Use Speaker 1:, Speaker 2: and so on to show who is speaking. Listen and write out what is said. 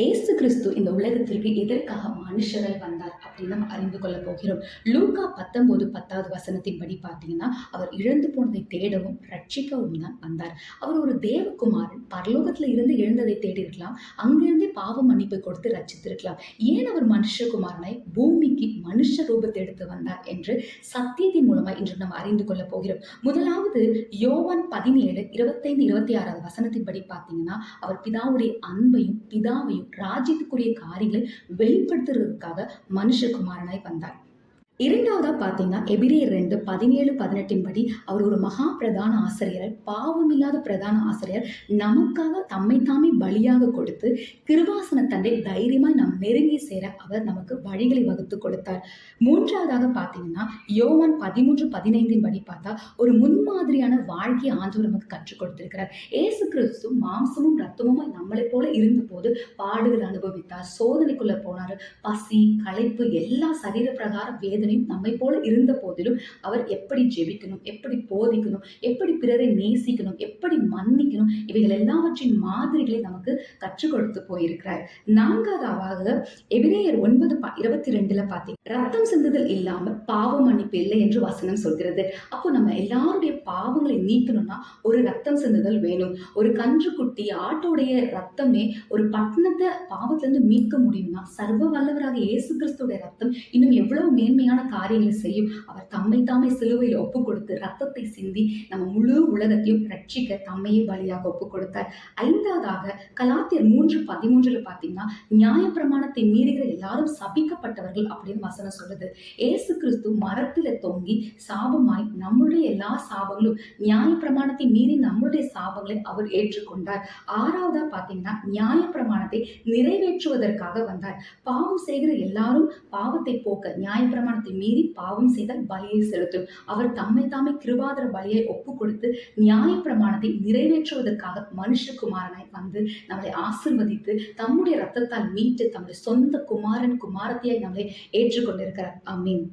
Speaker 1: ஏசு கிறிஸ்து இந்த உலகத்திற்கு எதற்காக மனுஷராய் வந்தார் அப்படின்னு நம்ம அறிந்து கொள்ள போகிறோம். லூக்கா 19:10 வசனத்தின்படி பார்த்தீங்கன்னா, அவர் இழந்து போனதை தேடவும் ரட்சிக்கவும் தான் வந்தார். அவர் ஒரு தேவகுமாரன், பரலோகத்துல இருந்து எழுந்ததை தேடி இருக்கலாம், அங்கிருந்தே பாவ மன்னிப்பை கொடுத்து ரட்சித்திருக்கலாம். ஏன் அவர் மனுஷகுமாரனாய் பூமிக்கு மனுஷ ரூபத்தை எடுத்து வந்தார் என்று சத்தியத்தின் மூலமாய் இன்று நம்ம அறிந்து கொள்ள போகிறோம். முதலாவது யோவான் 17:25-26 வசனத்தின்படி பார்த்தீங்கன்னா, அவர் பிதாவுடைய அன்பையும் பிதாவையும் ராஜ்யத்துக்குரிய காரியங்களை வெளிப்படுத்துறதுக்காக மனுஷகுமாரனாய் வந்தார். இரண்டாவதா பார்த்தீங்கன்னா, எபிரேயர் 2:17-18 படி அவர் ஒரு மகா பிரதான ஆசிரியர், பாவமில்லாத பிரதான ஆசிரியர், நமக்காக தம்மை தாமே பலியாக கொடுத்து கிருபாசன தண்டை தைரியமாய் நாம் நெருங்கி சேர அவர் நமக்கு வழிகளை வகுத்து கொடுத்தார். மூன்றாவதாக பார்த்தீங்கன்னா, யோவான் 13:15 படி பார்த்தா ஒரு முன்மாதிரியான வாழ்க்கையை ஆண்டவர் நமக்கு கற்றுக் கொடுத்திருக்கிறார். ஏசு கிறிஸ்து மாம்சமும் ரத்தமும் நம்மளை போல இருந்த போது பாடுகள் அனுபவித்தார், சோதனைக்குள்ள போனார், பசி, களைப்பு, எல்லா சரீர பிரகார வேதனை நம்மை போல இருந்த போதிலும் அவர் எப்படி ஜெபிக்கணும், எப்படி போதிக்கணும், எப்படி பிறரை நேசிக்கணும், எப்படி மன்னிக்கணும், இவைகள் எல்லாவற்றின் மாதிரிகளை நமக்கு கற்றுக் கொடுத்து போயிருக்கிறார். நான்காவதாக எபிரேயர் 9:22 பார்த்தீங்க, ரத்தம் சிந்துதல் இல்லாமல் பாவ மன்னிப்பு இல்லை என்று வசனம் சொல்கிறது. அப்போ நம்ம எல்லாருடைய பாவங்களை நீக்கணும்னா ஒரு ரத்தம் சிந்துதல் வேணும். ஒரு கன்றுக்குட்டி, ஆட்டோடைய ரத்தமே ஒரு பட்டணத்தை பாவத்திலிருந்து மீட்க முடியும்னா சர்வ வல்லவராக இயேசு கிறிஸ்துடைய ரத்தம் இன்னும் எவ்வளவு மேன்மையான காரியங்களை செய்யும். அவர் தம்மை தாமே சிலுவையில் ஒப்பு கொடுத்து ரத்தத்தை சிந்தி நம்ம முழு உலகத்தையும் ரட்சிக்க தம்மையே பலியாக ஒப்பு கொடுத்தார். ஐந்தாவதாக கலாத்தியர் 3:13 பார்த்தீங்கன்னா, நியாயப்பிரமாணத்தை மீறுகிற எல்லாரும் சபிக்கப்பட்டவர்கள் அப்படின்னு வசனம் சொல்லுது. ஏசு கிறிஸ்து மரத்தில தொங்கி சாபமாய் நம்முடைய எல்லா சாபங்களும், நியாயப்பிரமாணத்தை மீறி நம்முடைய சாபங்களை அவர் ஏற்றுக்கொண்டார். ஆறாவதா பார்த்தீங்கன்னா, நியாயப்பிரமாணத்தை நிறைவேற்றுவதற்காக வந்தார். பாவம் செய்கிற எல்லாரும் பாவத்தை போக்க நியாயப்பிரமாணத்தை மீறி பாவம் செய்தால் பலியை செலுத்தும். அவர் தம்மை தாமே கிருபாதர பலியை ஒப்பு கொடுத்து நியாயப்பிரமாணத்தை நிறைவேற்றுவதற்காக மனுஷகுமாரனாய் வந்து நம்மளை ஆசீர்வதித்து தம்முடைய ரத்தத்தால் மீட்டு தம்முடைய சொந்த குமாரன் குமாரத்தியாய் நம்மளை ஏற்றுக்கொண்டிருக்கிறார். ஆமென்.